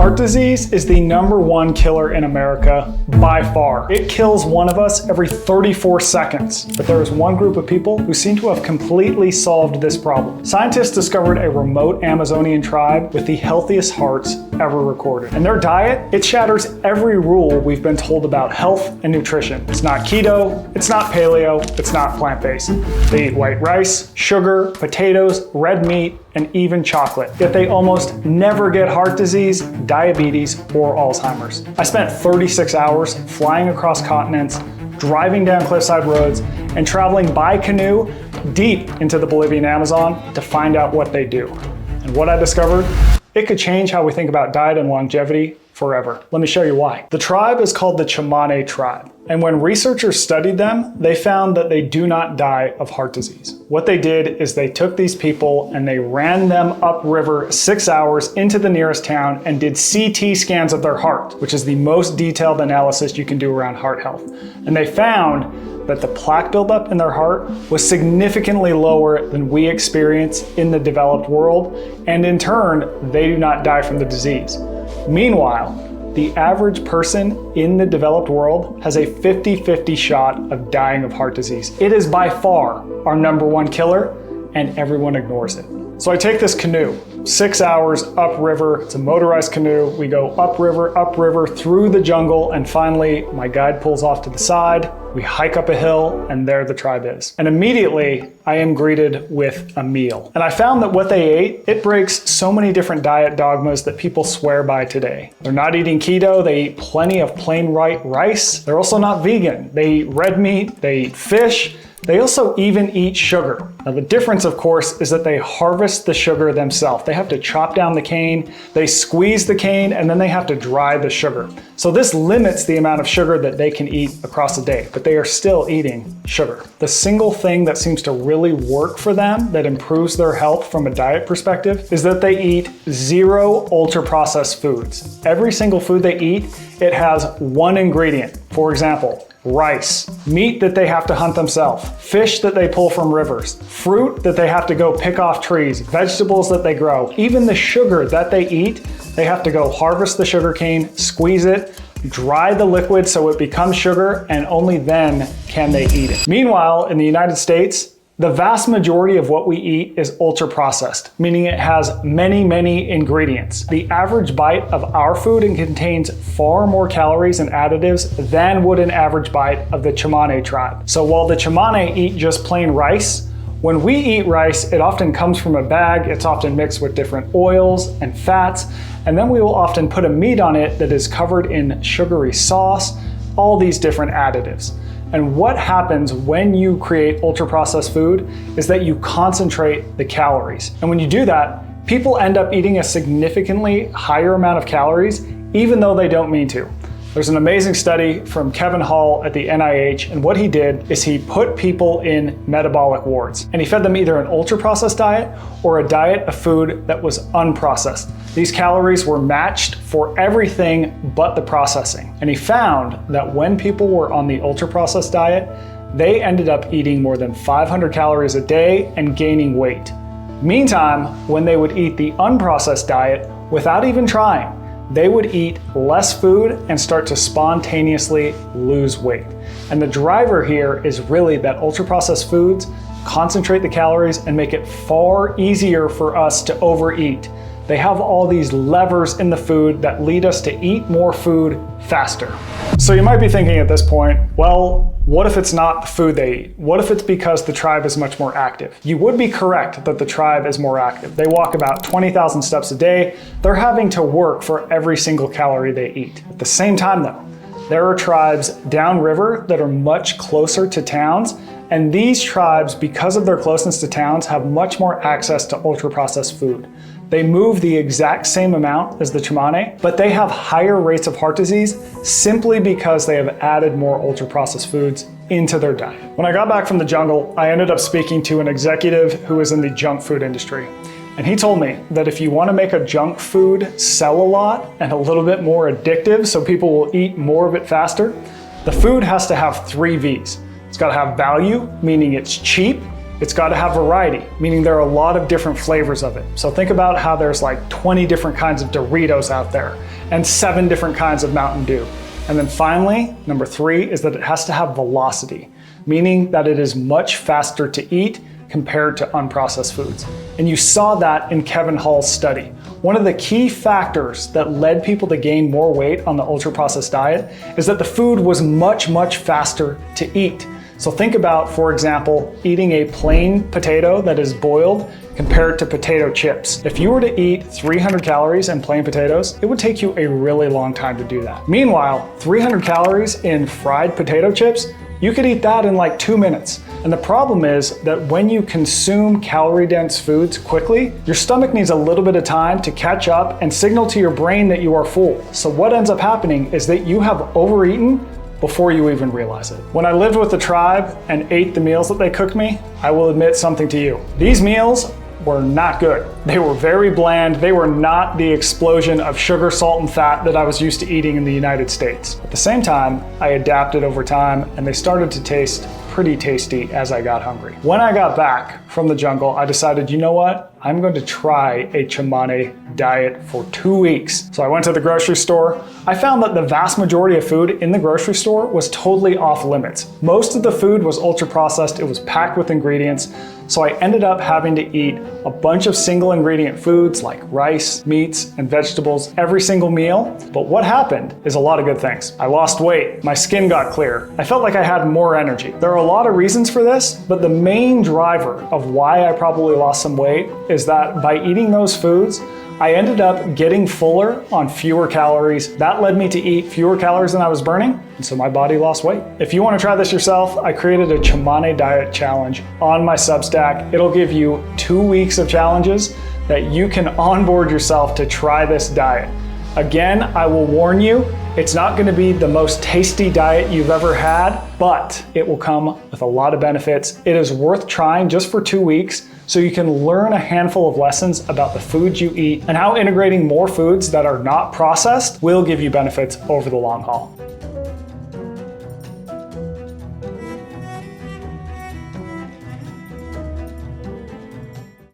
Heart disease is the #1 killer in America by far. It kills one of us every 34 seconds. But there is one group of people who seem to have completely solved this problem. Scientists discovered a remote Amazonian tribe with the healthiest hearts ever recorded. And their diet, it shatters every rule we've been told about health and nutrition. It's not keto, it's not paleo, it's not plant-based. They eat white rice, sugar, potatoes, red meat, and even chocolate. Yet they almost never get heart disease, diabetes, or Alzheimer's. I spent 36 hours flying across continents, driving down cliffside roads, and traveling by canoe deep into the Bolivian Amazon to find out what they do. And what I discovered, it could change how we think about diet and longevity forever. Let me show you why. The tribe is called the Tsimane tribe. And when researchers studied them, they found that they do not die of heart disease. What they did is they took these people and they ran them upriver 6 hours into the nearest town and did CT scans of their heart, which is the most detailed analysis you can do around heart health. And they found that the plaque buildup in their heart was significantly lower than we experience in the developed world, and in turn, they do not die from the disease. Meanwhile, the average person in the developed world has a 50-50 shot of dying of heart disease. It is by far our #1 killer, and everyone ignores it. So I take this canoe, 6 hours upriver. It's a motorized canoe. We go upriver, through the jungle, and finally my guide pulls off to the side. We hike up a hill, and there the tribe is. And immediately I am greeted with a meal. And I found that what they ate, it breaks so many different diet dogmas that people swear by today. They're not eating keto, they eat plenty of plain white rice. They're also not vegan. They eat red meat, they eat fish. They also even eat sugar. Now the difference, of course, is that they harvest the sugar themselves. They have to chop down the cane, they squeeze the cane, and then they have to dry the sugar. So this limits the amount of sugar that they can eat across the day, but they are still eating sugar. The single thing that seems to really work for them that improves their health from a diet perspective is that they eat 0 ultra-processed foods. Every single food they eat, it has one ingredient. For example, rice, meat that they have to hunt themselves, fish that they pull from rivers, fruit that they have to go pick off trees, vegetables that they grow, even the sugar that they eat, they have to go harvest the sugar cane, squeeze it, dry the liquid so it becomes sugar, and only then can they eat it. Meanwhile, in the United States, the vast majority of what we eat is ultra processed, meaning it has many ingredients. The average bite of our food contains far more calories and additives than would an average bite of the Tsimane tribe. So while the Tsimane eat just plain rice, when we eat rice, it often comes from a bag, it's often mixed with different oils and fats, and then we will often put a meat on it that is covered in sugary sauce, all these different additives. And what happens when you create ultra-processed food is that you concentrate the calories. And when you do that, people end up eating a significantly higher amount of calories, even though they don't mean to. There's an amazing study from Kevin Hall at the NIH, and what he did is he put people in metabolic wards, and he fed them either an ultra-processed diet or a diet of food that was unprocessed. These calories were matched for everything but the processing. And he found that when people were on the ultra-processed diet, they ended up eating more than 500 calories a day and gaining weight. Meantime, when they would eat the unprocessed diet, without even trying, they would eat less food and start to spontaneously lose weight. And the driver here is really that ultra-processed foods concentrate the calories and make it far easier for us to overeat. They have all these levers in the food that lead us to eat more food faster. So you might be thinking at this point, well, what if it's not the food they eat? What if it's because the tribe is much more active? You would be correct that the tribe is more active. They walk about 20,000 steps a day. They're having to work for every single calorie they eat. At the same time though, there are tribes downriver that are much closer to towns, and these tribes, because of their closeness to towns, have much more access to ultra-processed food. They move the exact same amount as the Tsimane, but they have higher rates of heart disease simply because they have added more ultra-processed foods into their diet. When I got back from the jungle, I ended up speaking to an executive who is in the junk food industry. And he told me that if you want to make a junk food sell a lot and a little bit more addictive so people will eat more of it faster, the food has to have 3 V's. It's got to have value, meaning it's cheap. It's got to have variety, meaning there are a lot of different flavors of it. So think about how there's like 20 different kinds of Doritos out there and 7 different kinds of Mountain Dew. And then finally, number 3 is that it has to have velocity, meaning that it is much faster to eat compared to unprocessed foods. And you saw that in Kevin Hall's study. One of the key factors that led people to gain more weight on the ultra-processed diet is that the food was much, much faster to eat. So think about, for example, eating a plain potato that is boiled compared to potato chips. If you were to eat 300 calories in plain potatoes, it would take you a really long time to do that. Meanwhile, 300 calories in fried potato chips, you could eat that in like 2 minutes. And the problem is that when you consume calorie-dense foods quickly, your stomach needs a little bit of time to catch up and signal to your brain that you are full. So what ends up happening is that you have overeaten before you even realize it. When I lived with the tribe and ate the meals that they cooked me, I will admit something to you. These meals were not good. They were very bland. They were not the explosion of sugar, salt, and fat that I was used to eating in the United States. At the same time, I adapted over time and they started to taste pretty tasty as I got hungry. When I got back from the jungle, I decided, you know what? I'm going to try a Tsimane diet for 2 weeks. So I went to the grocery store. I found that the vast majority of food in the grocery store was totally off limits. Most of the food was ultra processed. It was packed with ingredients. So I ended up having to eat a bunch of single ingredient foods like rice, meats, and vegetables every single meal. But what happened is a lot of good things. I lost weight, my skin got clear, I felt like I had more energy. There are a lot of reasons for this, but the main driver of why I probably lost some weight is that by eating those foods, I ended up getting fuller on fewer calories. That led me to eat fewer calories than I was burning, and so my body lost weight. If you want to try this yourself, I created a Tsimane Diet challenge on my Substack. It'll give you 2 weeks of challenges that you can onboard yourself to try this diet. Again, I will warn you, it's not going to be the most tasty diet you've ever had, but it will come with a lot of benefits. It is worth trying just for 2 weeks so you can learn a handful of lessons about the foods you eat and how integrating more foods that are not processed will give you benefits over the long haul.